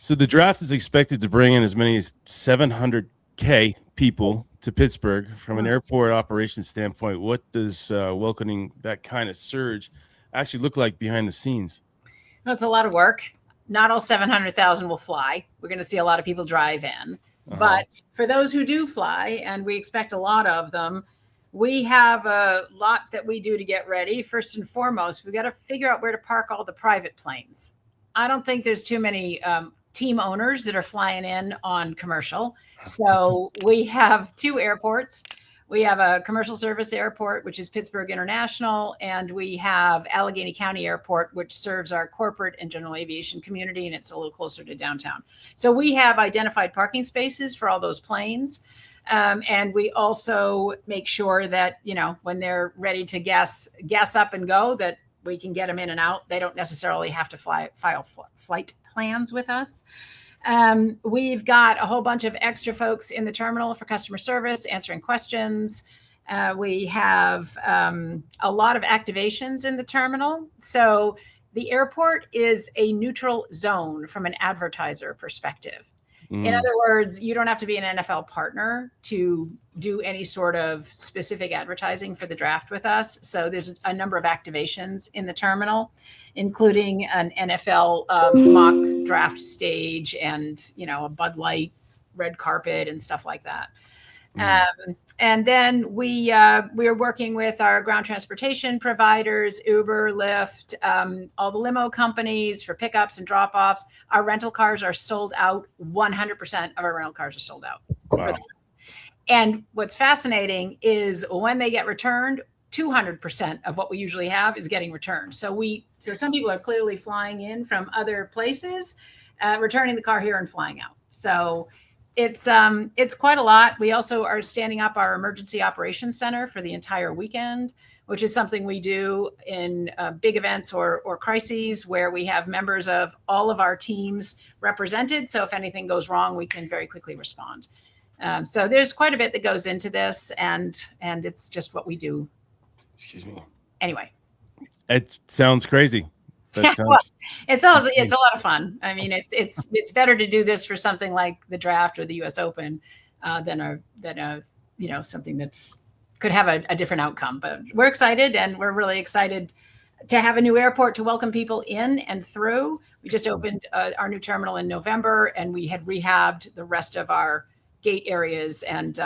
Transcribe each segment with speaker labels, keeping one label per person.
Speaker 1: So the draft is expected to bring in as many as 700K people to Pittsburgh. From an airport operations standpoint, what does welcoming that kind of surge actually look like behind the scenes?
Speaker 2: Well, it's a lot of work. Not all 700,000 will fly. We're going to see a lot of people drive in. But for those who do fly, and we expect a lot of them, we have a lot that we do to get ready. First and foremost, we've got to figure out where to park all the private planes. I don't think there's too many team owners that are flying in on commercial. So we have two airports. We have a commercial service airport, which is Pittsburgh International, and we have Allegheny County Airport, which serves our corporate and general aviation community, and it's a little closer to downtown. So we have identified parking spaces for all those planes. And we also make sure that, when they're ready to gas up and go, that we can get them in and out. They don't necessarily have to file flight plans with us. We've got a whole bunch of extra folks in the terminal for customer service, answering questions. We have a lot of activations in the terminal. So the airport is a neutral zone from an advertiser perspective. In other words, you don't have to be an NFL partner to do any sort of specific advertising for the draft with us. So there's a number of activations in the terminal, including an NFL mock draft stage and, a Bud Light red carpet and stuff like that. And then we are working with our ground transportation providers, Uber, Lyft, all the limo companies for pickups and drop-offs. Our rental cars are sold out. 100% of our rental cars are sold out.
Speaker 1: Wow.
Speaker 2: And what's fascinating is when they get returned, 200% of what we usually have is getting returned. So some people are clearly flying in from other places, returning the car here and flying out. So it's quite a lot. We also are standing up our emergency operations center for the entire weekend, which is something we do in big events or crises where we have members of all of our teams represented. So if anything goes wrong, we can very quickly respond. So there's quite a bit that goes into this, and it's just what we do.
Speaker 1: Excuse me.
Speaker 2: Anyway,
Speaker 1: it sounds crazy.
Speaker 2: Well, it's a lot of fun. I mean, it's better to do this for something like the draft or the U.S. Open than something that's could have a different outcome. But we're excited, and we're really excited to have a new airport to welcome people in and through. We just opened our new terminal in November, and we had rehabbed the rest of our gate areas and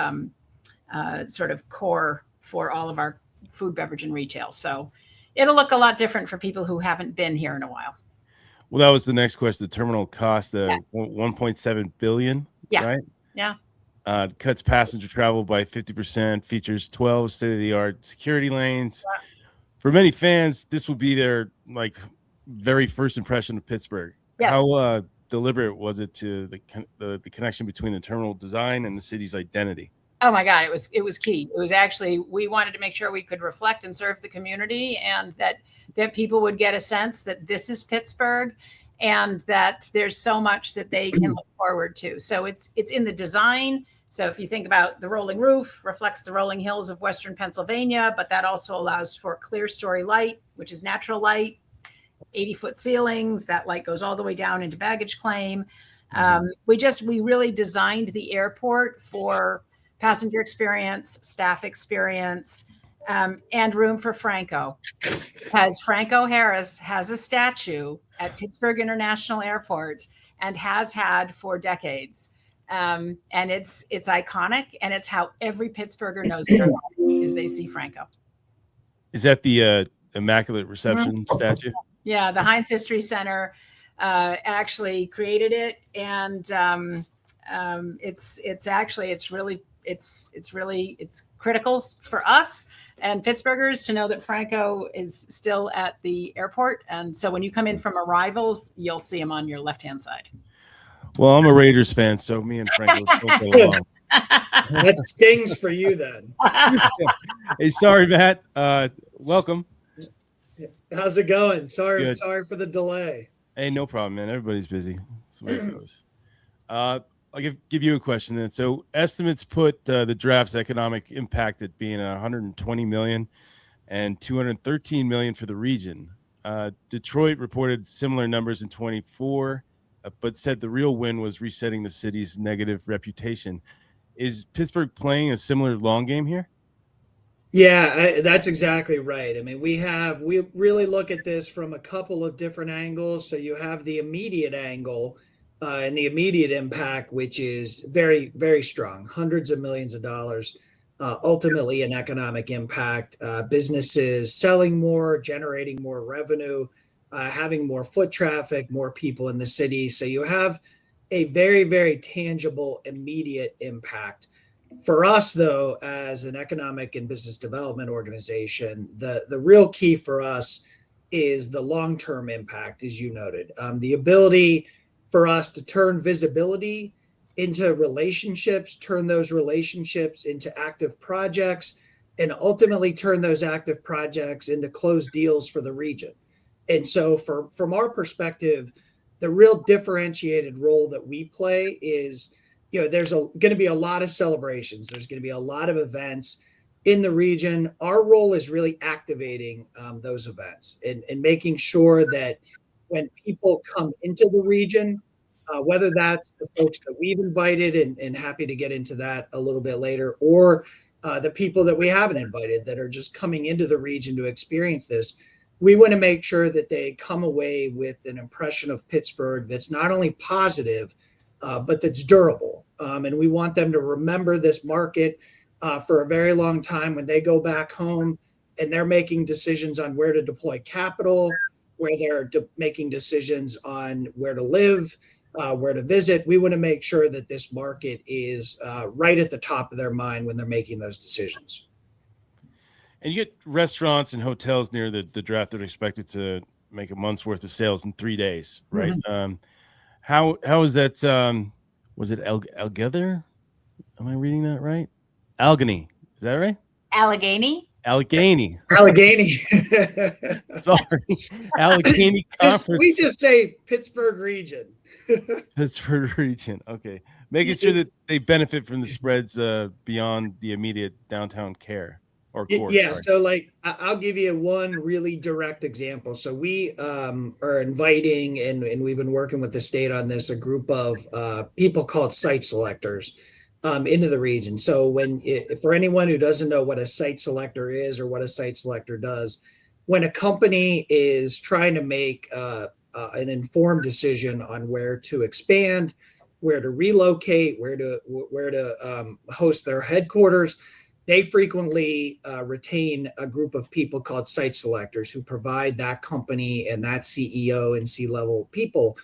Speaker 2: sort of core for all of our food, beverage, and retail. So it'll look a lot different for people who haven't been here in a while.
Speaker 1: Well, that was the next question. The terminal cost $1.7 billion, right?
Speaker 2: Yeah.
Speaker 1: Cuts passenger travel by 50%, features 12 state-of-the-art security lanes.
Speaker 2: Yeah.
Speaker 1: For many fans, this will be their very first impression of Pittsburgh.
Speaker 2: Yes.
Speaker 1: How deliberate was it to the connection between the terminal design and the city's identity?
Speaker 2: Oh my God, it was key. It was actually, we wanted to make sure we could reflect and serve the community, and that people would get a sense that this is Pittsburgh and that there's so much that they can look forward to. So it's in the design. So if you think about the rolling roof, reflects the rolling hills of Western Pennsylvania, but that also allows for clear story light, which is natural light, 80-foot ceilings. That light goes all the way down into baggage claim. We really designed the airport for passenger experience, staff experience, and room for Franco. Because Franco Harris has a statue at Pittsburgh International Airport and has had for decades. And it's iconic, and it's how every Pittsburgher knows is they see Franco.
Speaker 1: Is that the Immaculate Reception statue?
Speaker 2: Yeah, the Heinz History Center actually created it, and it's critical for us and Pittsburghers to know that Franco is still at the airport. And so when you come in from arrivals, you'll see him on your left-hand side.
Speaker 1: Well, I'm a Raiders fan, so me and Franco don't get along.
Speaker 3: That stings for you then.
Speaker 1: Hey, sorry, Matt. Welcome.
Speaker 3: How's it going? Sorry for the delay.
Speaker 1: Hey, no problem, man. Everybody's busy. That's the way it goes. I'll give you a question then. So estimates put the draft's economic impact at being $120 million and $213 million for the region. Detroit reported similar numbers in 24. but said the real win was resetting the city's negative reputation. Is Pittsburgh playing a similar long game here?
Speaker 3: Yeah, that's exactly right. I mean, we really look at this from a couple of different angles. So you have the immediate angle and the immediate impact, which is very, very strong, hundreds of millions of dollars, ultimately an economic impact, businesses selling more, generating more revenue, having more foot traffic, more people in the city. So you have a very, very tangible, immediate impact. For us, though, as an economic and business development organization, the real key for us is the long-term impact, as you noted. The ability for us to turn visibility into relationships, turn those relationships into active projects, and ultimately turn those active projects into closed deals for the region. And so from our perspective, the real differentiated role that we play is, there's going to be a lot of celebrations. There's going to be a lot of events in the region. Our role is really activating those events and making sure that when people come into the region, whether that's the folks that we've invited and happy to get into that a little bit later, or the people that we haven't invited that are just coming into the region to experience this, we want to make sure that they come away with an impression of Pittsburgh that's not only positive, but that's durable. And we want them to remember this market for a very long time when they go back home and they're making decisions on where to deploy capital, where they're making decisions on where to live, where to visit. We want to make sure that this market is right at the top of their mind when they're making those decisions.
Speaker 1: And you get restaurants and hotels near the draft that are expected to make a month's worth of sales in 3 days, right? Mm-hmm. How is that? Was it Algether? Am I reading that right? Allegheny, is that right?
Speaker 2: Allegheny.
Speaker 3: Allegheny.
Speaker 1: Sorry, Allegheny Conference.
Speaker 3: We just say Pittsburgh region.
Speaker 1: Pittsburgh region. Okay, making sure that they benefit from the spreads beyond the immediate downtown care.
Speaker 3: So like I'll give you one really direct example. So we are inviting, and we've been working with the state on this, a group of people called site selectors into the region. So for anyone who doesn't know what a site selector is or what a site selector does, when a company is trying to make an informed decision on where to expand, where to relocate, where to host their headquarters, they frequently retain a group of people called site selectors who provide that company and that CEO and C-level people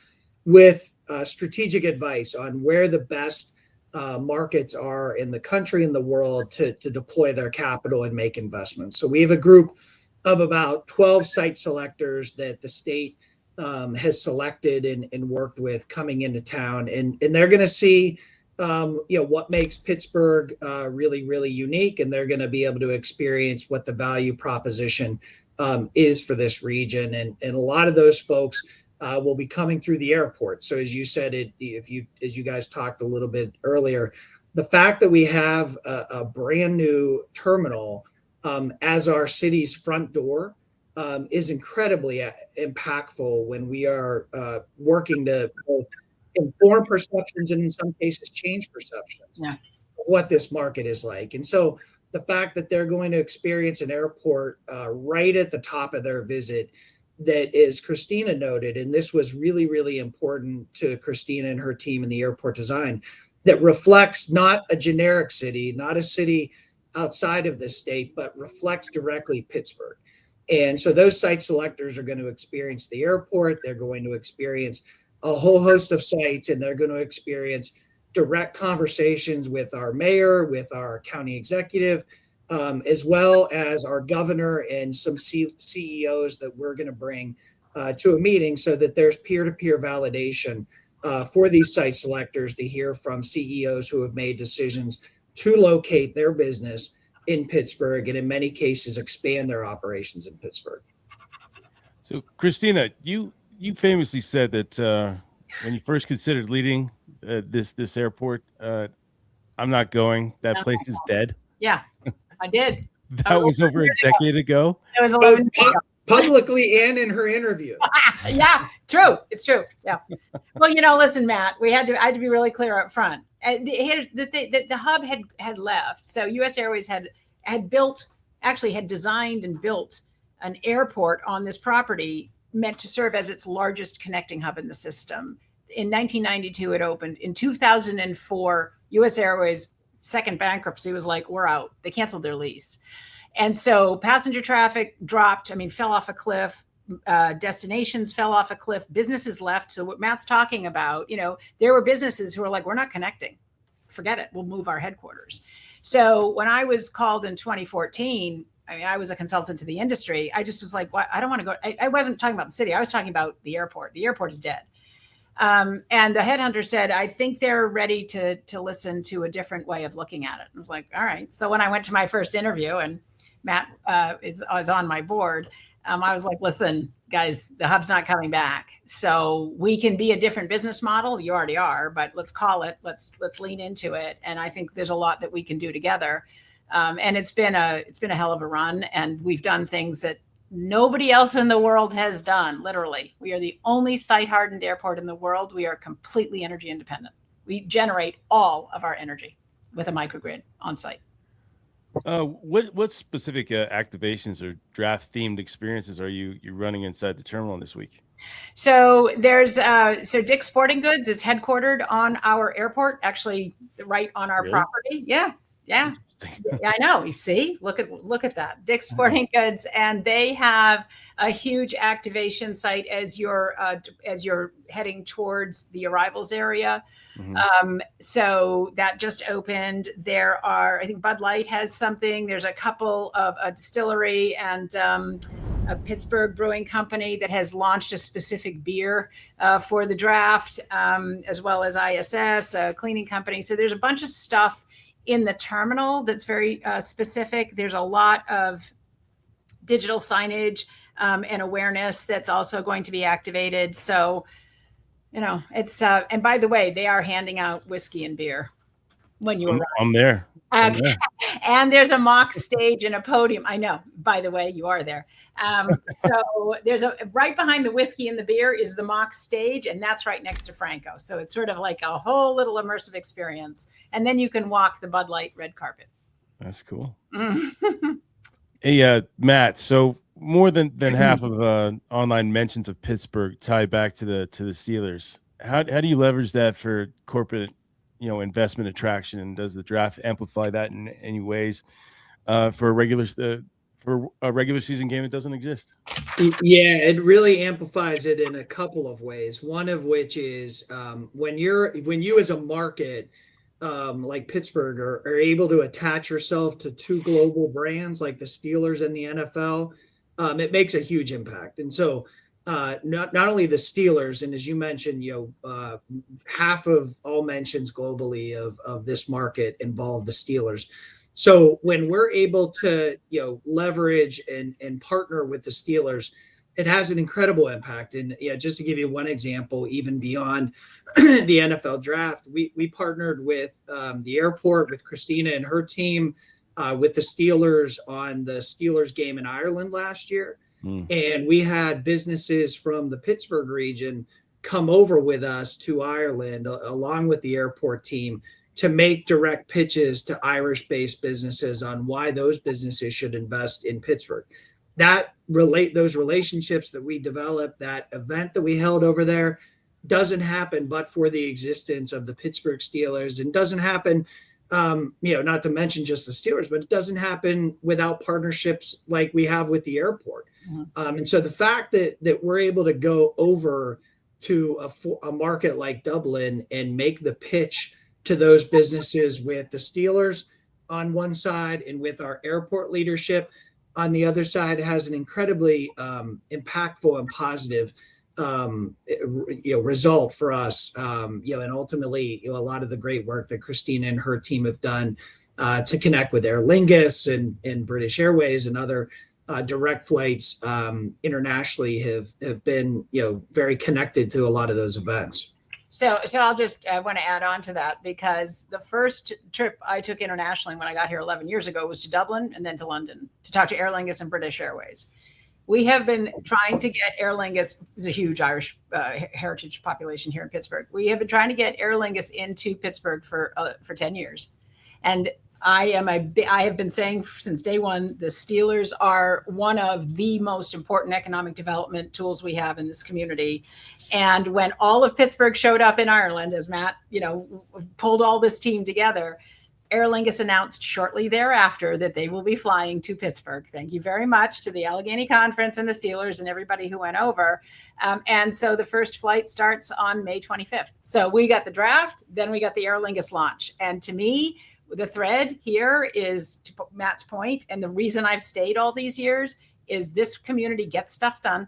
Speaker 3: with strategic advice on where the best markets are in the country and the world to deploy their capital and make investments. So we have a group of about 12 site selectors that the state has selected and worked with coming into town. And they're going to see what makes Pittsburgh really, really unique, and they're going to be able to experience what the value proposition is for this region. And a lot of those folks will be coming through the airport. So as you said, as you guys talked a little bit earlier, the fact that we have a brand new terminal as our city's front door is incredibly impactful when we are working to both inform perceptions and in some cases change perceptions of what this market is like. And so the fact that they're going to experience an airport right at the top of their visit, that, as Christina noted, and this was really, really important to Christina and her team in the airport design, that reflects not a generic city, not a city outside of the state, but reflects directly Pittsburgh. And so those site selectors are going to experience the airport. They're going to experience a whole host of sites, and they're going to experience direct conversations with our mayor, with our county executive, as well as our governor and some CEOs that we're going to bring to a meeting so that there's peer-to-peer validation for these site selectors to hear from CEOs who have made decisions to locate their business in Pittsburgh and in many cases expand their operations in Pittsburgh.
Speaker 1: So Christina, you famously said that when you first considered leading this airport, I'm not going. That place is dead.
Speaker 2: Yeah, I did.
Speaker 1: That was over a decade ago.
Speaker 2: It was 11 years ago.
Speaker 3: Publicly and in her interview.
Speaker 2: Yeah, true. It's true. Yeah. Well, listen, Matt, I had to be really clear up front. The hub had left. So US Airways had designed and built an airport on this property meant to serve as its largest connecting hub in the system. In 1992, it opened. In 2004, US Airways' second bankruptcy was like, we're out. They canceled their lease. And so passenger traffic dropped, fell off a cliff. Destinations fell off a cliff. Businesses left. So what Matt's talking about, there were businesses who were like, we're not connecting. Forget it. We'll move our headquarters. So when I was called in 2014, I was a consultant to the industry. I just was like, what? I don't want to go. I wasn't talking about the city. I was talking about the airport. The airport is dead. And the headhunter said, I think they're ready to listen to a different way of looking at it. I was like, all right. So when I went to my first interview and Matt was on my board, I was like, listen, guys, the hub's not coming back. So we can be a different business model. You already are, but let's call it. Let's lean into it. And I think there's a lot that we can do together. And it's been a hell of a run. And we've done things that nobody else in the world has done. Literally, we are the only site-hardened airport in the world. We are completely energy independent. We generate all of our energy with a microgrid on site.
Speaker 1: What specific activations or draft themed experiences are you running inside the terminal this week?
Speaker 2: So there's Dick's Sporting Goods is headquartered on our airport, actually right on our property. Yeah. Yeah, I know. You see, look at that. Dick's Sporting Goods, and they have a huge activation site as you're heading towards the arrivals area. Mm-hmm. So that just opened. There are, I think Bud Light has something. There's a couple of a distillery and a Pittsburgh Brewing Company that has launched a specific beer for the draft, as well as ISS, a cleaning company. So there's a bunch of stuff in the terminal that's very specific. There's a lot of digital signage and awareness that's also going to be activated. So, it's and by the way, they are handing out whiskey and beer when you arrive.
Speaker 1: I'm there.
Speaker 2: And there's a mock stage and a podium. I know, by the way, you are there. So there's right behind the whiskey and the beer is the mock stage, and that's right next to Franco. So it's sort of like a whole little immersive experience. And then you can walk the Bud Light red carpet.
Speaker 1: That's cool. Hey, Matt, so more than half of online mentions of Pittsburgh tie back to the Steelers. How do you leverage that for corporate investment attraction, and does the draft amplify that in any ways for a regular season game that doesn't exist?
Speaker 3: Yeah, it really amplifies it in a couple of ways. One of which is when you as a market like Pittsburgh are able to attach yourself to two global brands like the Steelers and the NFL, it makes a huge impact. And so not only the Steelers, and as you mentioned, half of all mentions globally of this market involve the Steelers. So when we're able to leverage and partner with the Steelers, it has an incredible impact. And just to give you one example, even beyond the NFL draft, we partnered with the airport, with Christina and her team, with the Steelers on the Steelers game in Ireland last year. And we had businesses from the Pittsburgh region come over with us to Ireland, along with the airport team, to make direct pitches to Irish-based businesses on why those businesses should invest in Pittsburgh. Those relationships that we developed, that event that we held over there, doesn't happen but for the existence of the Pittsburgh Steelers, and doesn't happen, not to mention just the Steelers, but it doesn't happen without partnerships like we have with the airport. And so the fact that we're able to go over to a market like Dublin and make the pitch to those businesses with the Steelers on one side and with our airport leadership on the other side has an incredibly impactful and positive result for us. And ultimately, a lot of the great work that Christina and her team have done to connect with Aer Lingus and British Airways and other direct flights internationally have been, very connected to a lot of those events.
Speaker 2: So I'll just want to add on to that, because the first trip I took internationally when I got here 11 years ago was to Dublin and then to London to talk to Aer Lingus and British Airways. We have been trying to get Aer Lingus. There's a huge Irish heritage population here in Pittsburgh. We have been trying to get Aer Lingus into Pittsburgh for 10 years. And I have been saying since day one, the Steelers are one of the most important economic development tools we have in this community. And when all of Pittsburgh showed up in Ireland, as Matt, pulled all this team together, Aer Lingus announced shortly thereafter that they will be flying to Pittsburgh. Thank you very much to the Allegheny Conference and the Steelers and everybody who went over. And so the first flight starts on May 25th. So we got the draft, then we got the Aer Lingus launch. And to me, the thread here is, to Matt's point, and the reason I've stayed all these years is this community gets stuff done.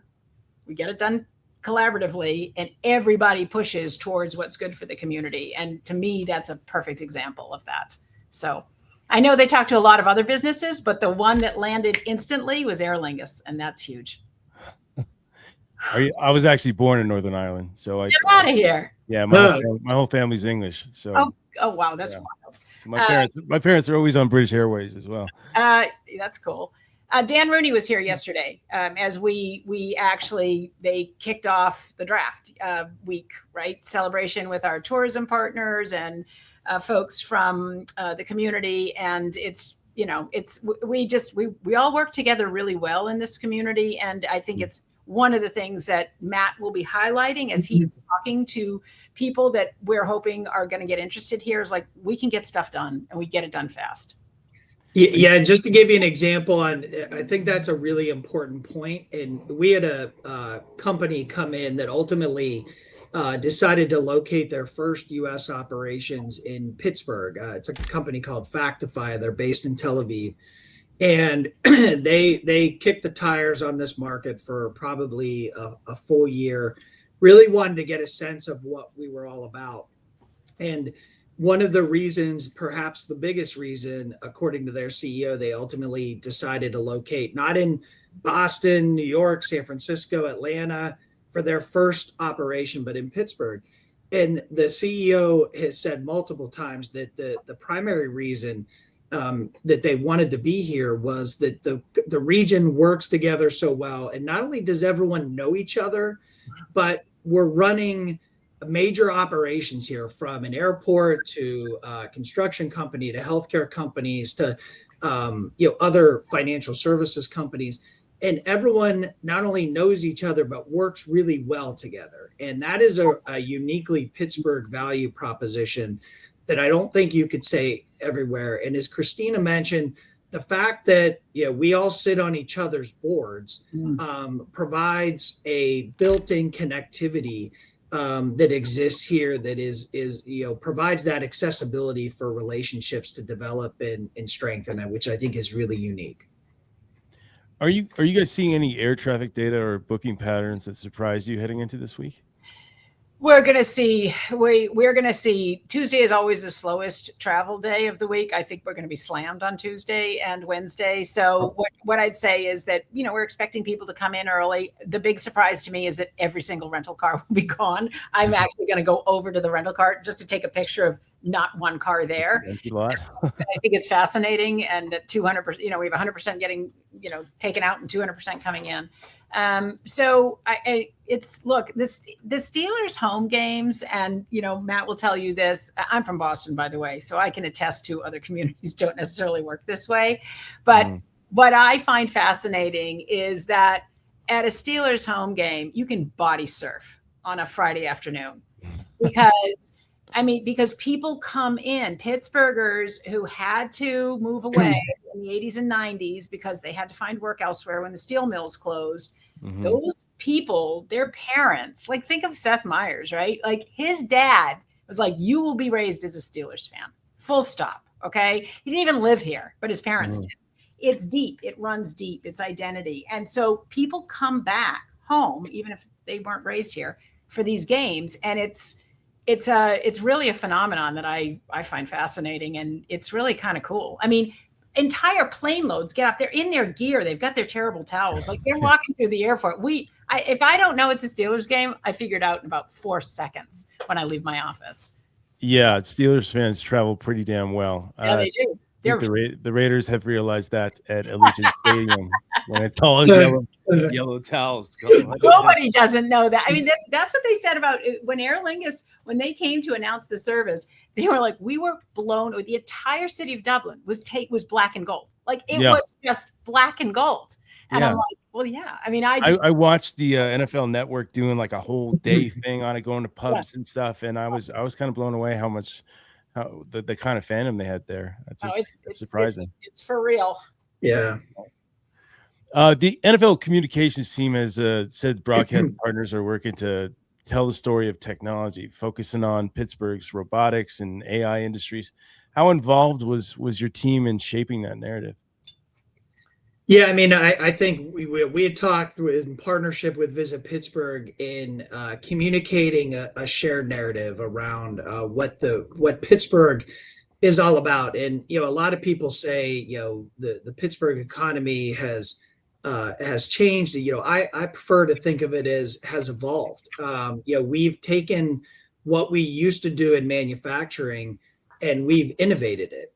Speaker 2: We get it done collaboratively, and everybody pushes towards what's good for the community. And to me, that's a perfect example of that. So I know they talked to a lot of other businesses, but the one that landed instantly was Aer Lingus, and that's huge.
Speaker 1: I was actually born in Northern Ireland, so
Speaker 2: Get out of here.
Speaker 1: Yeah, my whole family's English. So
Speaker 2: oh wow, that's wild.
Speaker 1: So my parents are always on British Airways as well.
Speaker 2: That's cool. Dan Rooney was here yesterday as they kicked off the draft week, right? Celebration with our tourism partners and folks from the community. And we all work together really well in this community. And I think it's one of the things that Matt will be highlighting as he's talking to people that we're hoping are going to get interested here, is like, we can get stuff done and we get it done fast.
Speaker 3: Yeah, just to give you an example I think that's a really important point. And we had a company come in that ultimately decided to locate their first U.S. operations in Pittsburgh. It's a company called Factify. They're based in Tel Aviv. And they kicked the tires on this market for probably a full year, really wanted to get a sense of what we were all about. And one of the reasons, perhaps the biggest reason, according to their CEO, they ultimately decided to locate not in Boston, New York, San Francisco, Atlanta for their first operation, but in Pittsburgh. And the CEO has said multiple times that the primary reason that they wanted to be here was that the region works together so well. And not only does everyone know each other, but we're running major operations here, from an airport to a construction company to healthcare companies to other financial services companies. And everyone not only knows each other, but works really well together. And that is a uniquely Pittsburgh value proposition that I don't think you could say everywhere. And as Christina mentioned, the fact that we all sit on each other's boards provides a built-in connectivity that exists here, that is provides that accessibility for relationships to develop and strengthen, which I think is really unique.
Speaker 1: Are you guys seeing any air traffic data or booking patterns that surprise you heading into this week?
Speaker 2: We're going to see Tuesday is always the slowest travel day of the week. I think we're going to be slammed on Tuesday and Wednesday. So what I'd say is that, we're expecting people to come in early. The big surprise to me is that every single rental car will be gone. I'm actually going to go over to the rental car just to take a picture of not one car there.
Speaker 1: Thank you a lot.
Speaker 2: I think it's fascinating. And that 200%, we have 100% getting, taken out and 200% coming in. So the Steelers home games, and, Matt will tell you this, I'm from Boston, by the way, so I can attest to other communities don't necessarily work this way. But what I find fascinating is that at a Steelers home game, you can body surf on a Friday afternoon because people come in, Pittsburghers who had to move away in the 80s and 90s because they had to find work elsewhere when the steel mills closed. Those people, their parents, like, think of Seth Meyers, right? Like, his dad was like, you will be raised as a Steelers fan, full stop. Okay. He didn't even live here, but his parents did. It's deep. It runs deep. It's identity. And so people come back home, even if they weren't raised here, for these games. And it's really a phenomenon that I find fascinating. And it's really kind of cool. I mean, entire plane loads get off. They're in their gear. They've got their terrible towels. Like, they're walking through the airport. If I don't know it's a Steelers game, I figure it out in about 4 seconds when I leave my office.
Speaker 1: Yeah, Steelers fans travel pretty damn well.
Speaker 2: Yeah, they do.
Speaker 1: The Raiders have realized that at Allegiant Stadium when it's all yellow. yellow towels.
Speaker 2: Nobody doesn't know that. I mean, that's what they said about when Aer Lingus, when they came to announce the service, they were like, we were blown. The entire city of Dublin was black and gold. Like it was just black and gold. And I'm like, well, yeah. I mean,
Speaker 1: I watched the NFL Network doing like a whole day thing on it, going to pubs and stuff, and I was kind of blown away how the kind of fandom they had there. It's surprising.
Speaker 2: It's for real.
Speaker 3: Yeah.
Speaker 1: The NFL communications team has said broadcast partners are working to tell the story of technology, focusing on Pittsburgh's robotics and AI industries. How involved was your team in shaping that narrative?
Speaker 3: Yeah, I mean, I think we had talked in partnership with Visit Pittsburgh in communicating a shared narrative around what Pittsburgh is all about. And a lot of people say the Pittsburgh economy has changed. I prefer to think of it as has evolved. We've taken what we used to do in manufacturing and we've innovated it.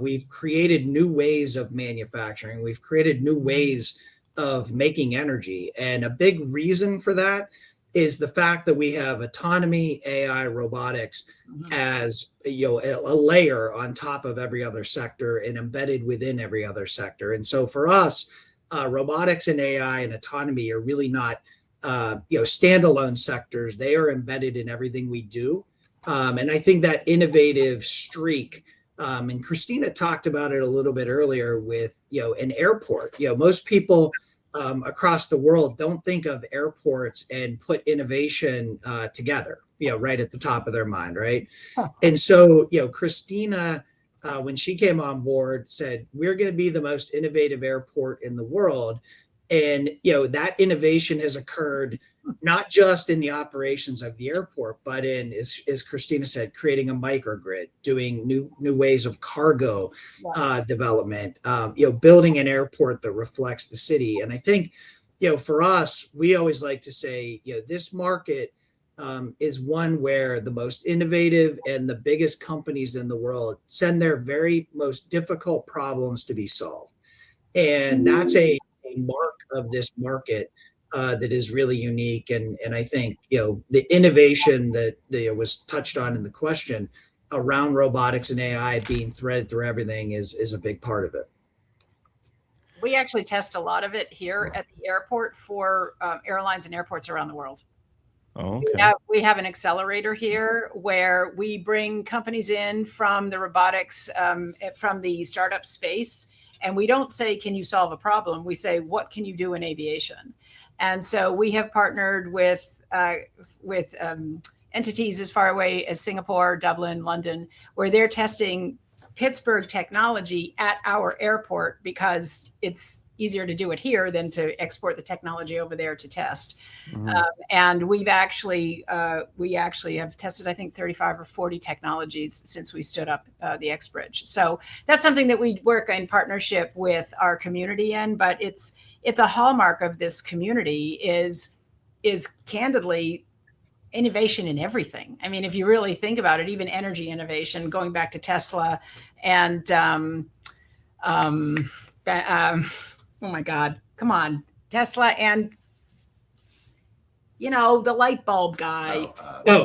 Speaker 3: We've created new ways of manufacturing. We've created new ways of making energy. And a big reason for that is the fact that we have autonomy, AI, robotics as a layer on top of every other sector and embedded within every other sector. And so for us, robotics and AI and autonomy are really not standalone sectors. They are embedded in everything we do. And I think that innovative streak, and Christina talked about it a little bit earlier with, an airport. Most people across the world don't think of airports and put innovation together, right at the top of their mind, right? And so, Christina, when she came on board, said, we're going to be the most innovative airport in the world. And, that innovation has occurred not just in the operations of the airport, but in, as Christina said, creating a microgrid, doing new ways of cargo development, building an airport that reflects the city. And I think, for us, we always like to say, this market is one where the most innovative and the biggest companies in the world send their very most difficult problems to be solved. And that's a mark of this market that is really unique. And I think, the innovation that was touched on in the question around robotics and AI being threaded through everything is a big part of it.
Speaker 2: We actually test a lot of it here at the airport for airlines and airports around the world.
Speaker 1: Oh, okay.
Speaker 2: We have an accelerator here where we bring companies in from the robotics, from the startup space. And we don't say, can you solve a problem? We say, what can you do in aviation? And so we have partnered with entities as far away as Singapore, Dublin, London, where they're testing Pittsburgh technology at our airport because it's easier to do it here than to export the technology over there to test. And we actually have tested, I think, 35 or 40 technologies since we stood up the X Bridge. So that's something that we work in partnership with our community in, but it's a hallmark of this community is candidly innovation in everything. I mean, if you really think about it, even energy innovation, going back to Tesla and oh my God, come on, Tesla and the light bulb guy.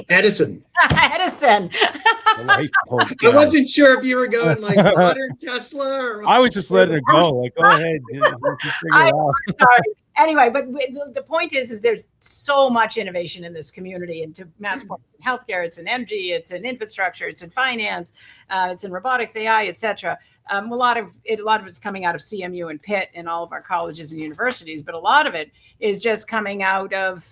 Speaker 3: Edison.
Speaker 2: Edison.
Speaker 3: I wasn't sure if you were going like modern Tesla or
Speaker 1: I was just letting it go. Like, go ahead.
Speaker 2: Sorry. Anyway, but the point is there's so much innovation in this community. And to Matt's point, it's in healthcare, it's in energy, it's in infrastructure, it's in finance, it's in robotics, AI, et cetera. A lot of it's coming out of CMU and Pitt and all of our colleges and universities, but a lot of it is just coming out of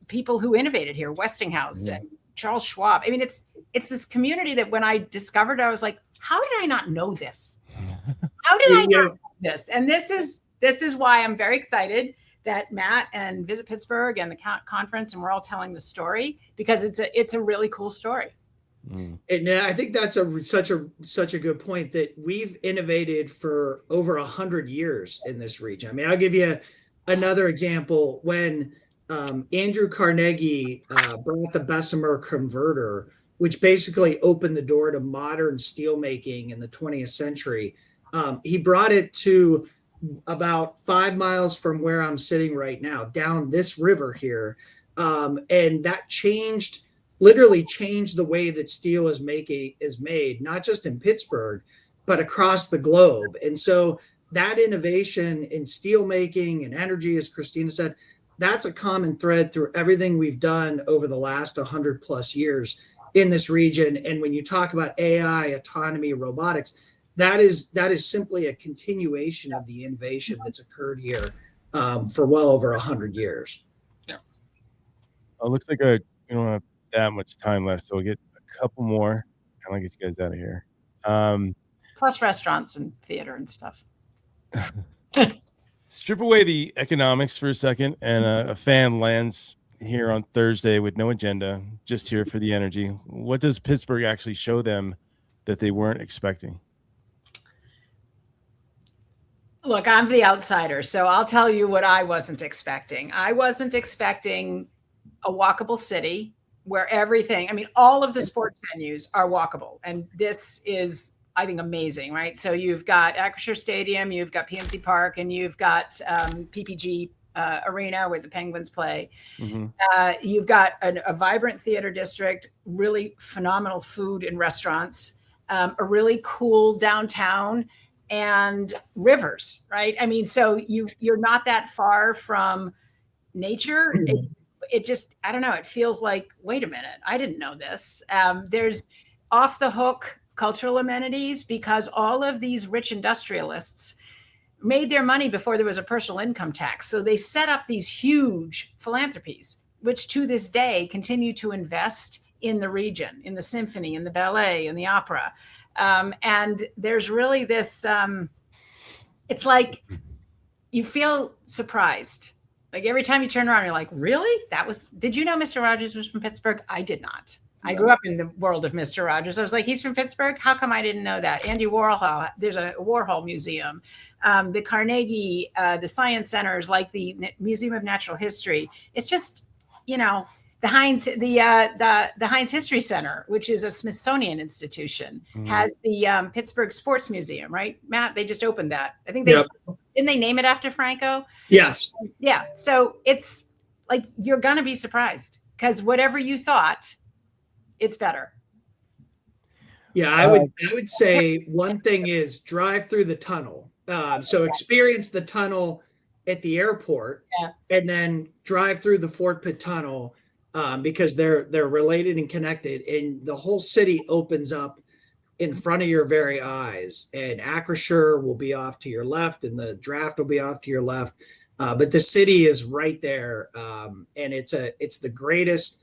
Speaker 2: people who innovated here, Westinghouse and Charles Schwab. I mean, it's this community that when I discovered, I was like, how did I not know this? How did I not know this? And this is why I'm very excited that Matt and Visit Pittsburgh and the conference and we're all telling the story because it's a really cool story.
Speaker 3: And I think that's such a good point that we've innovated for over 100 years in this region. I mean, I'll give you another example. When Andrew Carnegie brought the Bessemer converter, which basically opened the door to modern steelmaking in the 20th century, he brought it to about 5 miles from where I'm sitting right now, down this river here. And that literally changed the way that steel is made, not just in Pittsburgh, but across the globe. And so that innovation in steel making and energy, as Christina said, that's a common thread through everything we've done over the last 100 plus years in this region. And when you talk about AI, autonomy, robotics, that is simply a continuation of the innovation that's occurred here for well over 100 years.
Speaker 2: Yeah.
Speaker 1: It looks like we don't have that much time left, so we'll get a couple more, and I'll get you guys out of here.
Speaker 2: Plus restaurants and theater and stuff.
Speaker 1: Strip away the economics for a second, and a fan lands here on Thursday with no agenda, just here for the energy. What does Pittsburgh actually show them that they weren't expecting?
Speaker 2: Look, I'm the outsider, so I'll tell you what I wasn't expecting. I wasn't expecting a walkable city where everything, I mean, all of the sports venues are walkable. And this is, I think, amazing, right? So you've got Acrisure Stadium, you've got PNC Park, and you've got PPG Arena where the Penguins play.
Speaker 1: Mm-hmm.
Speaker 2: You've got a vibrant theater district, really phenomenal food and restaurants, a really cool downtown, and rivers, right? I mean, so you're not that far from nature. It just, I don't know, it feels like, wait a minute, I didn't know this. There's off the hook cultural amenities because all of these rich industrialists made their money before there was a personal income tax. So they set up these huge philanthropies, which to this day continue to invest in the region, in the symphony, in the ballet, in the opera. And there's really this, it's like you feel surprised. Like every time you turn around, you're like, really? Did you know Mr. Rogers was from Pittsburgh? I did not. I grew up in the world of Mr. Rogers. I was like, he's from Pittsburgh? How come I didn't know that? Andy Warhol, there's a Warhol museum. The Carnegie, the science centers, like the Museum of Natural History. It's just, the Heinz History Center, which is a Smithsonian institution, has the Pittsburgh Sports Museum, right? Matt, they just opened that. I think didn't they name it after Franco?
Speaker 3: Yes.
Speaker 2: Yeah. So it's like, you're going to be surprised because whatever you thought, it's better.
Speaker 3: Yeah, I would say one thing is drive through the tunnel. So experience the tunnel at the airport, and then drive through the Fort Pitt Tunnel because they're related and connected, and the whole city opens up in front of your very eyes. And Acrisure will be off to your left, and the Draft will be off to your left, but the city is right there, and it's the greatest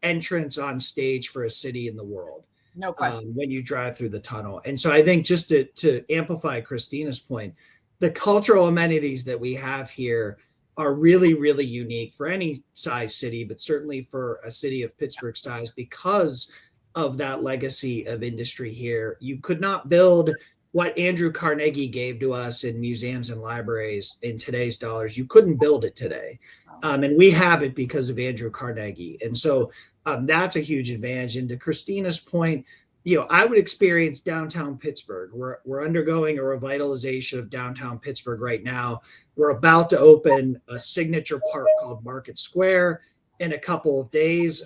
Speaker 3: entrance on stage for a city in the world.
Speaker 2: No question.
Speaker 3: When you drive through the tunnel. And so I think just to amplify Christina's point, the cultural amenities that we have here are really, really unique for any size city, but certainly for a city of Pittsburgh size because of that legacy of industry here. You could not build what Andrew Carnegie gave to us in museums and libraries in today's dollars. You couldn't build it today. And we have it because of Andrew Carnegie. And so that's a huge advantage. And to Christina's point, I would experience downtown Pittsburgh. We're undergoing a revitalization of downtown Pittsburgh right now. We're about to open a signature park called Market Square in a couple of days,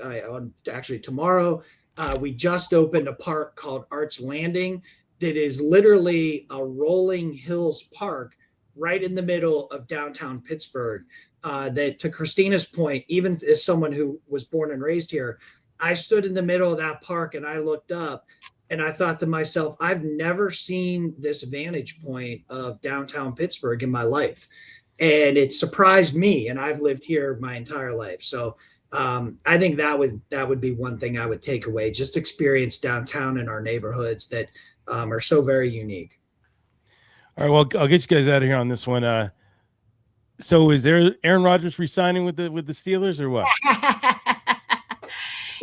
Speaker 3: actually tomorrow. We just opened a park called Arts Landing that is literally a rolling hills park right in the middle of downtown Pittsburgh. That, to Christina's point, even as someone who was born and raised here, I stood in the middle of that park and I looked up and I thought to myself, I've never seen this vantage point of downtown Pittsburgh in my life. And it surprised me, and I've lived here my entire life. So I think that would be one thing I would take away, just experience downtown in our neighborhoods that are so very unique.
Speaker 1: All right, well, I'll get you guys out of here on this one. So is there Aaron Rodgers re-signing with the Steelers or what?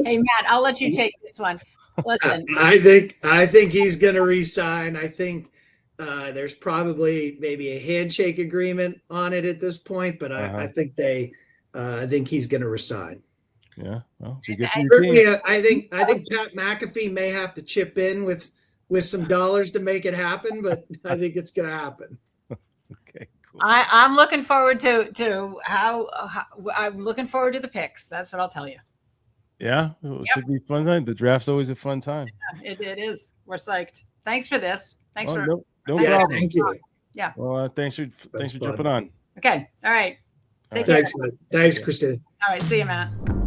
Speaker 2: Hey, Matt, I'll let you take this one. Listen,
Speaker 3: I think he's going to re-sign. I think there's probably maybe a handshake agreement on it at this point, but I think I think he's going to resign.
Speaker 1: Yeah, well,
Speaker 3: certainly, I think Pat McAfee may have to chip in with some dollars to make it happen, but I think it's going to happen.
Speaker 2: I'm looking forward to how I'm looking forward to the picks. That's what I'll tell you.
Speaker 1: Yeah, it should be a fun time. The draft's always a fun time.
Speaker 2: It is. We're psyched. Thanks for this. Thanks for
Speaker 1: no
Speaker 3: Yeah,
Speaker 1: problem.
Speaker 3: thank you.
Speaker 2: Yeah.
Speaker 1: Well, thanks for
Speaker 3: fun.
Speaker 1: jumping on.
Speaker 2: Okay. All right.
Speaker 1: All right.
Speaker 2: Take care.
Speaker 3: Thanks, Christina.
Speaker 2: All right. See you, Matt.